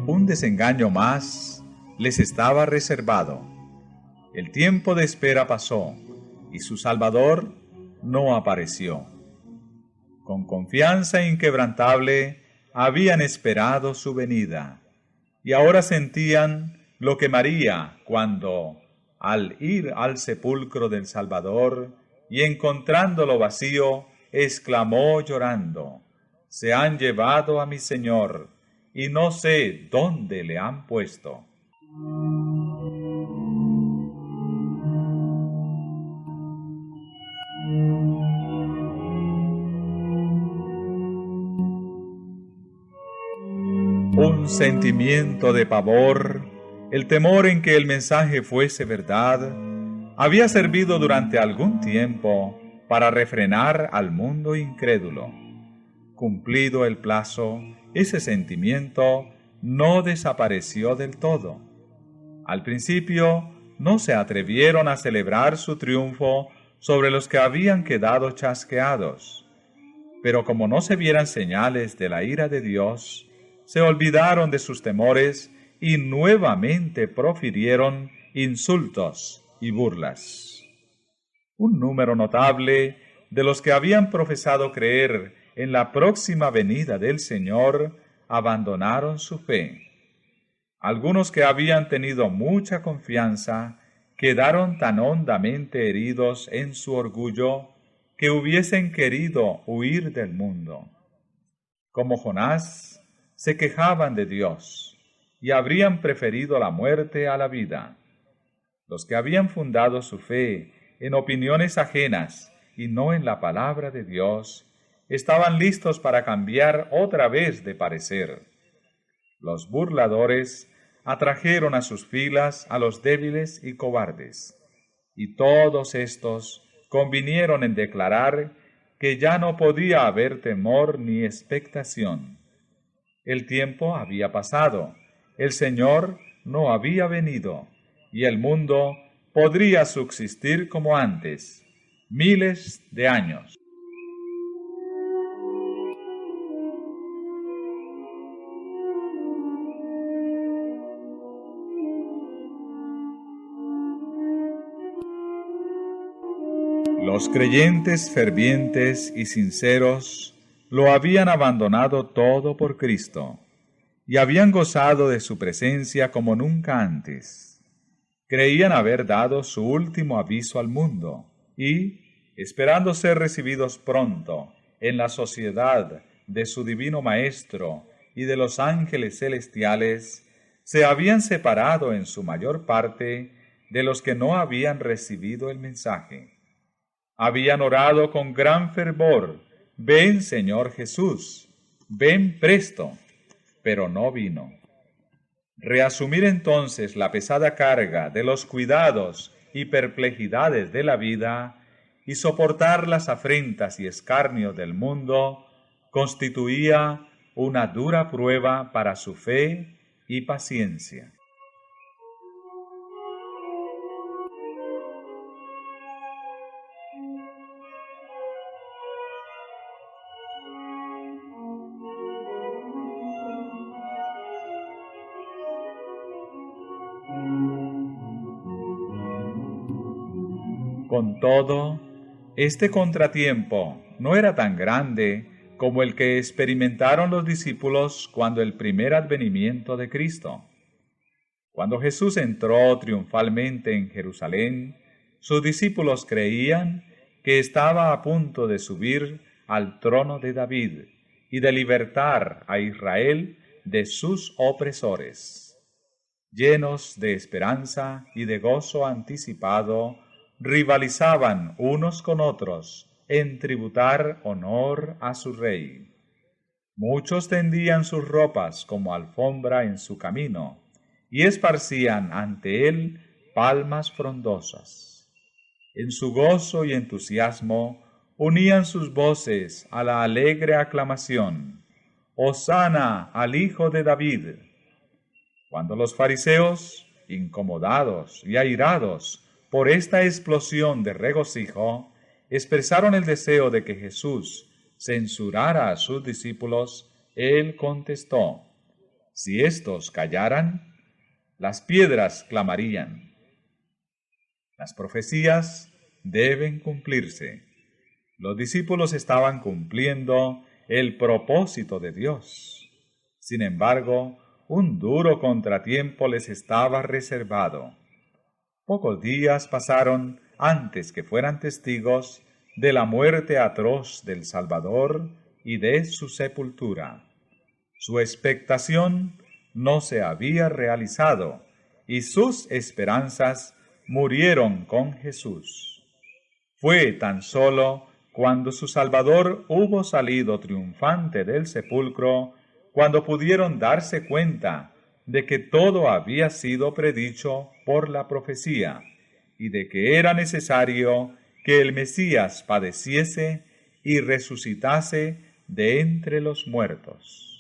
Speaker 1: un desengaño más les estaba reservado. El tiempo de espera pasó y su Salvador no apareció. Con confianza inquebrantable habían esperado su venida, y ahora sentían lo que María cuando, al ir al sepulcro del Salvador y encontrándolo vacío, exclamó llorando: «Se han llevado a mi Señor, y no sé dónde le han puesto». Un sentimiento de pavor, el temor en que el mensaje fuese verdad, había servido durante algún tiempo para refrenar al mundo incrédulo. Cumplido el plazo, ese sentimiento no desapareció del todo. Al principio no se atrevieron a celebrar su triunfo sobre los que habían quedado chasqueados, pero como no se vieran señales de la ira de Dios, se olvidaron de sus temores y nuevamente profirieron insultos y burlas. Un número notable de los que habían profesado creer en la próxima venida del Señor abandonaron su fe. Algunos que habían tenido mucha confianza quedaron tan hondamente heridos en su orgullo que hubiesen querido huir del mundo. Como Jonás, se quejaban de Dios y habrían preferido la muerte a la vida. Los que habían fundado su fe en opiniones ajenas y no en la palabra de Dios, estaban listos para cambiar otra vez de parecer. Los burladores atrajeron a sus filas a los débiles y cobardes, y todos estos convinieron en declarar que ya no podía haber temor ni expectación. El tiempo había pasado, el Señor no había venido, y el mundo podría subsistir como antes, miles de años. Los creyentes fervientes y sinceros lo habían abandonado todo por Cristo y habían gozado de su presencia como nunca antes. Creían haber dado su último aviso al mundo y, esperando ser recibidos pronto en la sociedad de su divino Maestro y de los ángeles celestiales, se habían separado en su mayor parte de los que no habían recibido el mensaje. Habían orado con gran fervor: ven, Señor Jesús, ven presto, pero no vino. Reasumir entonces la pesada carga de los cuidados y perplejidades de la vida y soportar las afrentas y escarnios del mundo constituía una dura prueba para su fe y paciencia. Con todo, este contratiempo no era tan grande como el que experimentaron los discípulos cuando el primer advenimiento de Cristo. Cuando Jesús entró triunfalmente en Jerusalén, sus discípulos creían que estaba a punto de subir al trono de David y de libertar a Israel de sus opresores. Llenos de esperanza y de gozo anticipado, rivalizaban unos con otros en tributar honor a su rey. Muchos tendían sus ropas como alfombra en su camino y esparcían ante él palmas frondosas. En su gozo y entusiasmo unían sus voces a la alegre aclamación: «Hosana al Hijo de David». Cuando los fariseos, incomodados y airados por esta explosión de regocijo, expresaron el deseo de que Jesús censurara a sus discípulos, él contestó: si éstos callaran, las piedras clamarían. Las profecías deben cumplirse. Los discípulos estaban cumpliendo el propósito de Dios. Sin embargo, un duro contratiempo les estaba reservado. Pocos días pasaron antes que fueran testigos de la muerte atroz del Salvador y de su sepultura. Su expectación no se había realizado y sus esperanzas murieron con Jesús. Fue tan solo cuando su Salvador hubo salido triunfante del sepulcro, cuando pudieron darse cuenta de que todo había sido predicho por la profecía y de que era necesario que el Mesías padeciese y resucitase de entre los muertos.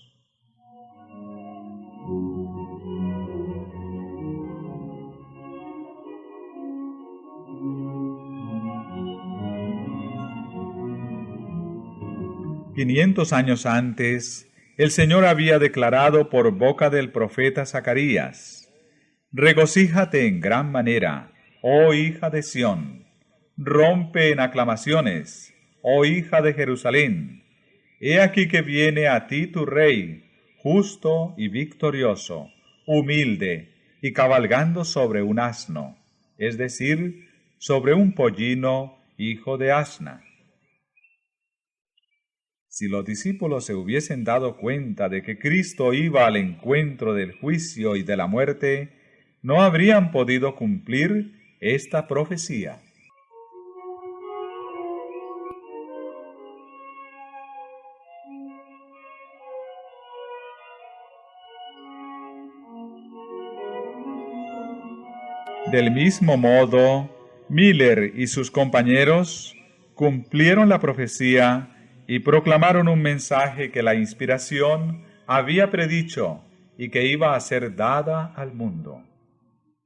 Speaker 1: «500 años antes, el Señor había declarado por boca del profeta Zacarías: regocíjate en gran manera, oh hija de Sión, rompe en aclamaciones, oh hija de Jerusalén. He aquí que viene a ti tu rey, justo y victorioso, humilde y cabalgando sobre un asno, es decir, sobre un pollino hijo de asna». Si los discípulos se hubiesen dado cuenta de que Cristo iba al encuentro del juicio y de la muerte, no habrían podido cumplir esta profecía. Del mismo modo, Miller y sus compañeros cumplieron la profecía y proclamaron un mensaje que la inspiración había predicho y que iba a ser dada al mundo,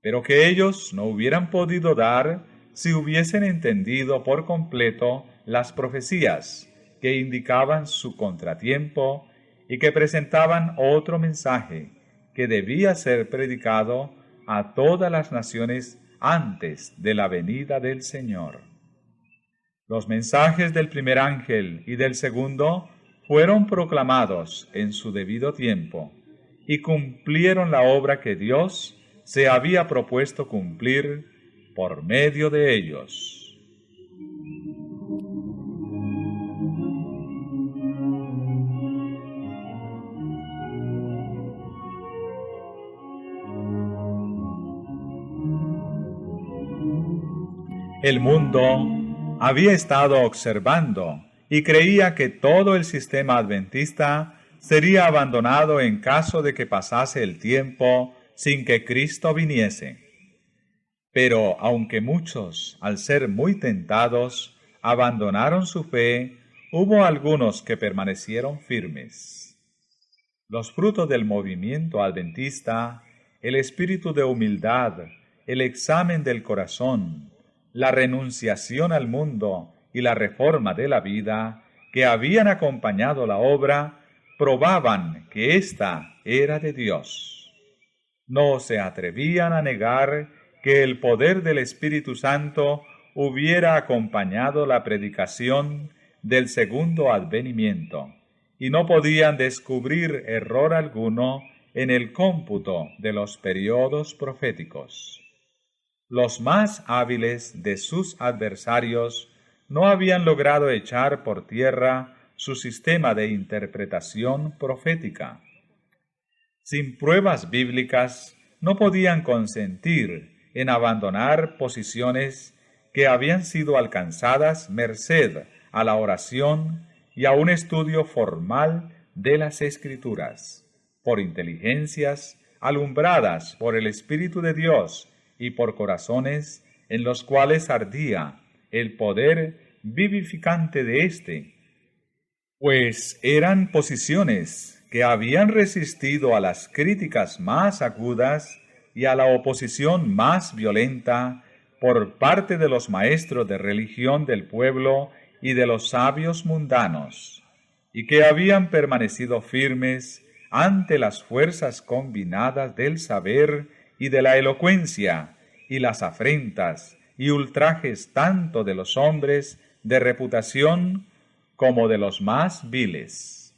Speaker 1: pero que ellos no hubieran podido dar si hubiesen entendido por completo las profecías que indicaban su contratiempo y que presentaban otro mensaje que debía ser predicado a todas las naciones antes de la venida del Señor. Los mensajes del primer ángel y del segundo fueron proclamados en su debido tiempo y cumplieron la obra que Dios se había propuesto cumplir por medio de ellos. El mundo había estado observando y creía que todo el sistema adventista sería abandonado en caso de que pasase el tiempo sin que Cristo viniese. Pero aunque muchos, al ser muy tentados, abandonaron su fe, hubo algunos que permanecieron firmes. Los frutos del movimiento adventista, el espíritu de humildad, el examen del corazón, la renunciación al mundo y la reforma de la vida que habían acompañado la obra, probaban que ésta era de Dios. No se atrevían a negar que el poder del Espíritu Santo hubiera acompañado la predicación del segundo advenimiento, y no podían descubrir error alguno en el cómputo de los periodos proféticos. Los más hábiles de sus adversarios no habían logrado echar por tierra su sistema de interpretación profética. Sin pruebas bíblicas, no podían consentir en abandonar posiciones que habían sido alcanzadas merced a la oración y a un estudio formal de las Escrituras, por inteligencias alumbradas por el Espíritu de Dios y por corazones en los cuales ardía el poder vivificante de éste, pues eran posiciones que habían resistido a las críticas más agudas y a la oposición más violenta por parte de los maestros de religión del pueblo y de los sabios mundanos, y que habían permanecido firmes ante las fuerzas combinadas del saber y de la elocuencia, y las afrentas y ultrajes tanto de los hombres de reputación como de los más viles.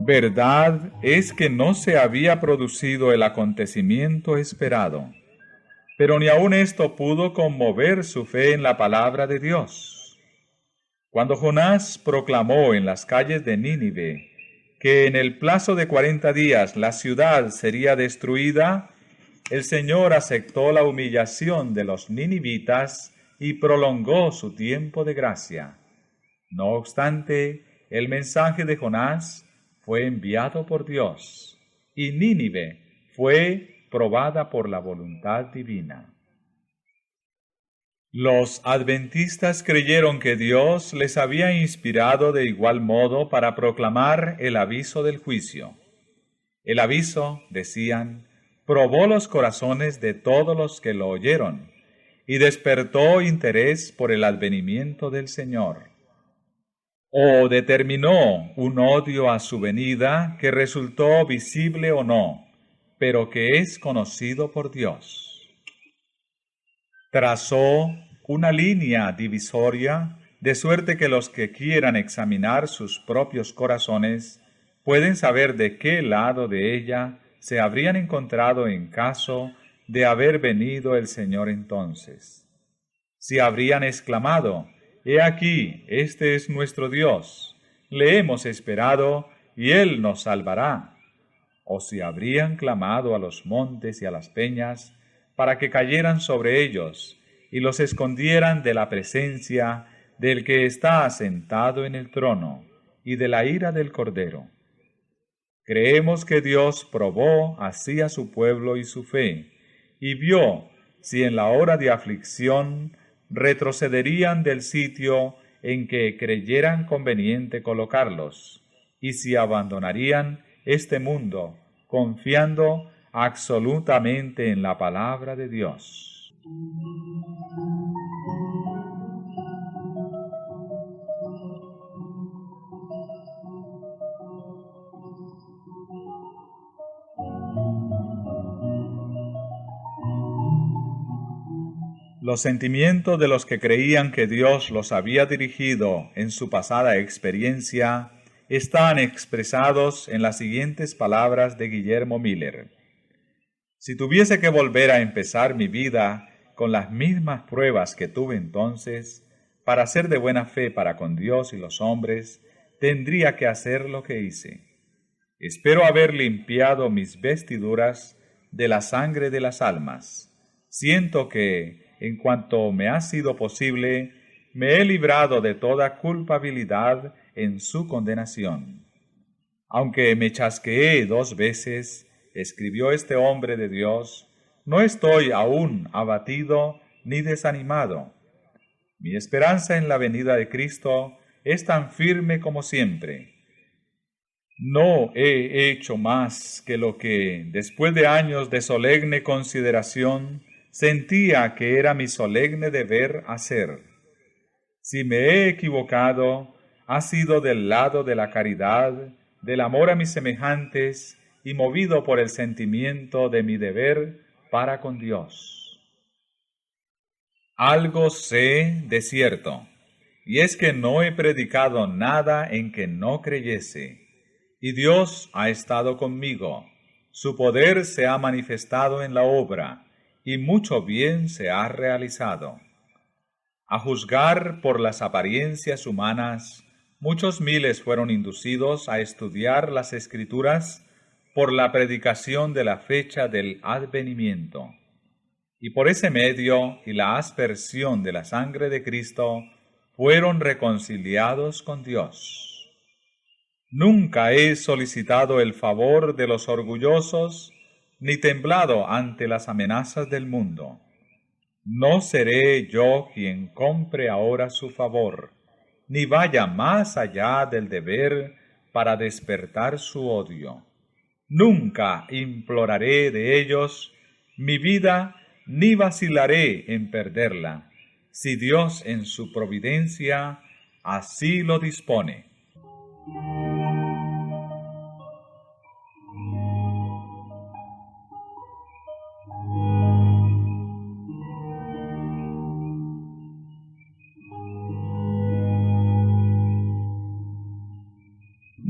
Speaker 1: Verdad es que no se había producido el acontecimiento esperado, pero ni aun esto pudo conmover su fe en la palabra de Dios. Cuando Jonás proclamó en las calles de Nínive que en el plazo de 40 días la ciudad sería destruida, el Señor aceptó la humillación de los ninivitas y prolongó su tiempo de gracia. No obstante, el mensaje de Jonás fue enviado por Dios, y Nínive fue probada por la voluntad divina. Los adventistas creyeron que Dios les había inspirado de igual modo para proclamar el aviso del juicio. El aviso, decían, probó los corazones de todos los que lo oyeron y despertó interés por el advenimiento del Señor. O determinó un odio a su venida que resultó visible o no, pero que es conocido por Dios. Trazó una línea divisoria, de suerte que los que quieran examinar sus propios corazones pueden saber de qué lado de ella se habrían encontrado en caso de haber venido el Señor entonces. Si habrían exclamado, «He aquí, este es nuestro Dios, le hemos esperado y Él nos salvará», o si habrían clamado a los montes y a las peñas para que cayeran sobre ellos y los escondieran de la presencia del que está sentado en el trono y de la ira del Cordero. Creemos que Dios probó así a su pueblo y su fe, y vio si en la hora de aflicción retrocederían del sitio en que creyeran conveniente colocarlos, y si abandonarían este mundo, confiando absolutamente en la palabra de Dios. Los sentimientos de los que creían que Dios los había dirigido en su pasada experiencia están expresados en las siguientes palabras de Guillermo Miller. Si tuviese que volver a empezar mi vida con las mismas pruebas que tuve entonces, para ser de buena fe para con Dios y los hombres, tendría que hacer lo que hice. Espero haber limpiado mis vestiduras de la sangre de las almas. Siento que, en cuanto me ha sido posible, me he librado de toda culpabilidad en su condenación. Aunque me chasqueé 2 veces, escribió este hombre de Dios, no estoy aún abatido ni desanimado. Mi esperanza en la venida de Cristo es tan firme como siempre. No he hecho más que lo que, después de años de solemne consideración, sentía que era mi solemne deber hacer. Si me he equivocado, ha sido del lado de la caridad, del amor a mis semejantes y movido por el sentimiento de mi deber para con Dios. Algo sé de cierto, y es que no he predicado nada en que no creyese, y Dios ha estado conmigo. Su poder se ha manifestado en la obra, y mucho bien se ha realizado. A juzgar por las apariencias humanas, muchos miles fueron inducidos a estudiar las Escrituras por la predicación de la fecha del advenimiento. Y por ese medio y la aspersión de la sangre de Cristo fueron reconciliados con Dios. Nunca he solicitado el favor de los orgullosos, ni temblado ante las amenazas del mundo. No seré yo quien compre ahora su favor, ni vaya más allá del deber para despertar su odio. Nunca imploraré de ellos mi vida, ni vacilaré en perderla, si Dios en su providencia así lo dispone.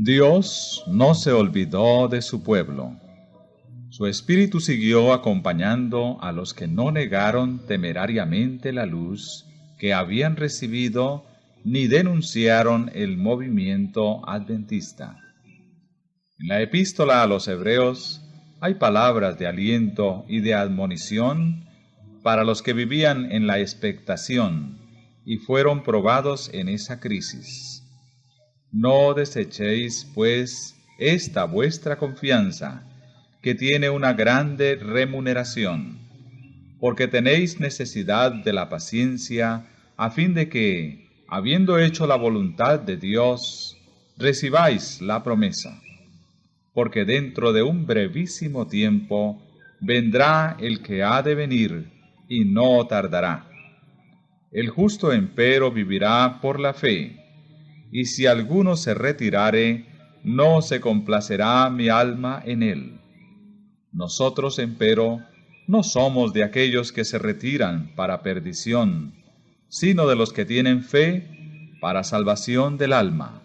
Speaker 1: Dios no se olvidó de su pueblo. Su espíritu siguió acompañando a los que no negaron temerariamente la luz que habían recibido ni denunciaron el movimiento adventista. En la epístola a los Hebreos hay palabras de aliento y de admonición para los que vivían en la expectación y fueron probados en esa crisis. No desechéis, pues, esta vuestra confianza, que tiene una grande remuneración, porque tenéis necesidad de la paciencia, a fin de que, habiendo hecho la voluntad de Dios, recibáis la promesa. Porque dentro de un brevísimo tiempo vendrá el que ha de venir, y no tardará. El justo empero vivirá por la fe, y si alguno se retirare, no se complacerá mi alma en él. Nosotros, empero, no somos de aquellos que se retiran para perdición, sino de los que tienen fe para salvación del alma.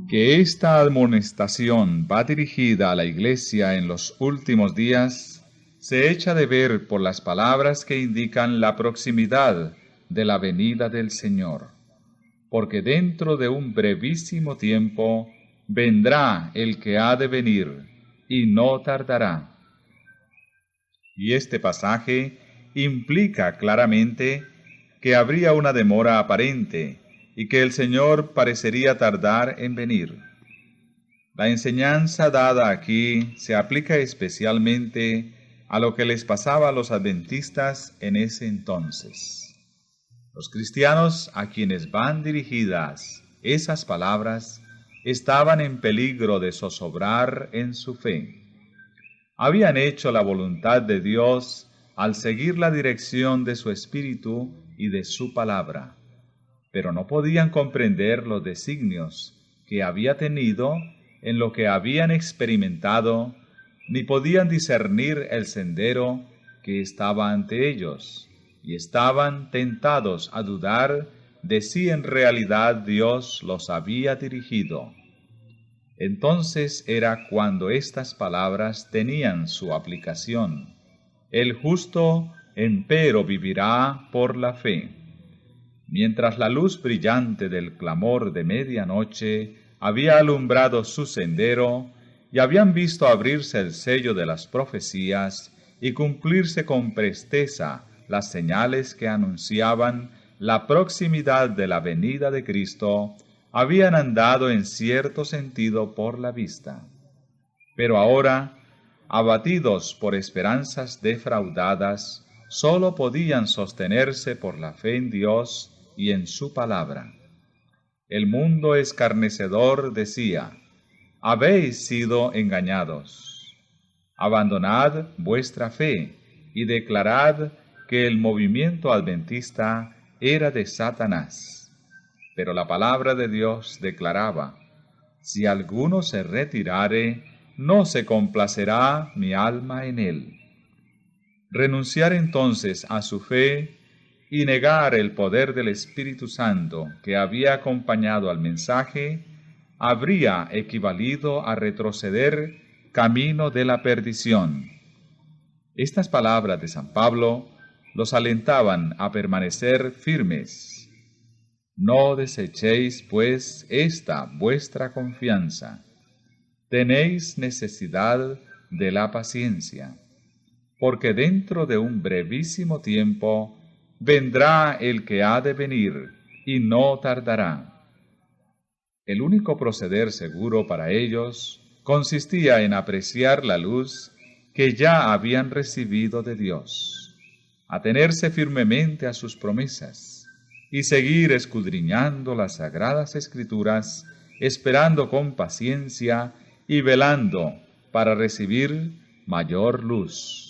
Speaker 1: Que esta admonestación va dirigida a la Iglesia en los últimos días se echa de ver por las palabras que indican la proximidad de la venida del Señor, porque dentro de un brevísimo tiempo vendrá el que ha de venir, y no tardará. Y este pasaje implica claramente que habría una demora aparente y que el Señor parecería tardar en venir. La enseñanza dada aquí se aplica especialmente a lo que les pasaba a los adventistas en ese entonces. Los cristianos a quienes van dirigidas esas palabras estaban en peligro de zozobrar en su fe. Habían hecho la voluntad de Dios al seguir la dirección de su Espíritu y de su palabra, pero no podían comprender los designios que había tenido en lo que habían experimentado, ni podían discernir el sendero que estaba ante ellos, y estaban tentados a dudar de si en realidad Dios los había dirigido. Entonces era cuando estas palabras tenían su aplicación. El justo empero vivirá por la fe. Mientras la luz brillante del clamor de medianoche había alumbrado su sendero, y habían visto abrirse el sello de las profecías y cumplirse con presteza las señales que anunciaban la proximidad de la venida de Cristo, habían andado en cierto sentido por la vista. Pero ahora, abatidos por esperanzas defraudadas, sólo podían sostenerse por la fe en Dios y en su palabra. El mundo escarnecedor decía: habéis sido engañados. Abandonad vuestra fe y declarad que el movimiento adventista era de Satanás. Pero la palabra de Dios declaraba: si alguno se retirare, no se complacerá mi alma en él. Renunciar entonces a su fe y negar el poder del Espíritu Santo que había acompañado al mensaje, habría equivalido a retroceder camino de la perdición. Estas palabras de San Pablo los alentaban a permanecer firmes. No desechéis, pues, esta vuestra confianza. Tenéis necesidad de la paciencia, porque dentro de un brevísimo tiempo vendrá el que ha de venir, y no tardará. El único proceder seguro para ellos consistía en apreciar la luz que ya habían recibido de Dios, atenerse firmemente a sus promesas y seguir escudriñando las sagradas Escrituras, esperando con paciencia y velando para recibir mayor luz.